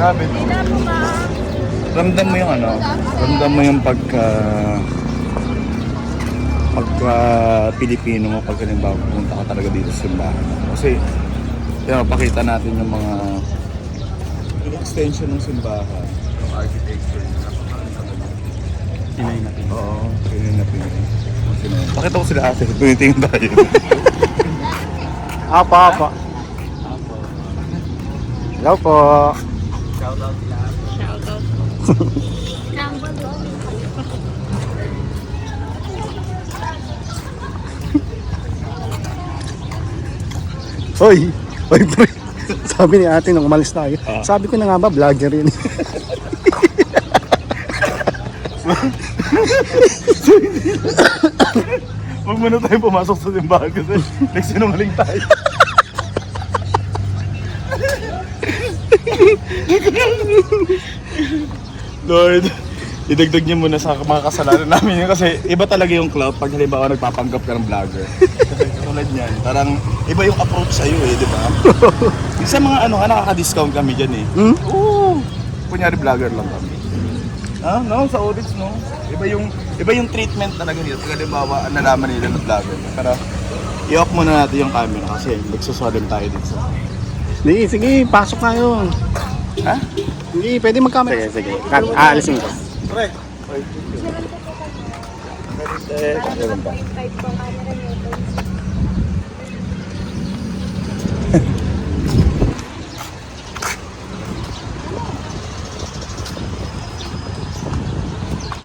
Grabe, no? Ramdam mo yung ano, ramdam mo yung pagka Pilipino mo pag halimbawa pumunta ka talaga dito sa simbahan. Kasi, yun, pakita natin yung mga yung extension ng simbahan, yung architecture, napakaano talaga. Pinay na pinay. Oo, pinay na pinay. Pakita ko sila ate, tunitingin tayo. Apa. Hello po. Shoutout. Hoy, pre. Sabi ni ate nung umalis tayo. Sabi ko na nga ba, vlogger yun. Huwag muna tayo pumasok sa simbahan kasi nagsinungaling tayo. Lord, idagdag niyo muna sa mga kasalanan namin yun kasi iba talaga yung clout pag halimbawa nagpapanggap ka ng vlogger. Kasi katulad niyan, parang iba yung approach sa'yo eh, di ba? Sa mga ano ka, nakaka-discount kami dyan eh. Oo! Kunyari vlogger lang kami. Ah, no, sa audits no. Iba yung treatment talaga nila. Pag halimbawa, nalaman nila ng vlogger. Pero i-off muna natin yung camera kasi nagsusulim tayo dito. Sige, pasok tayo. Ha? Hindi, pwede mag-camera. Sige. Aalisin ko. Pre!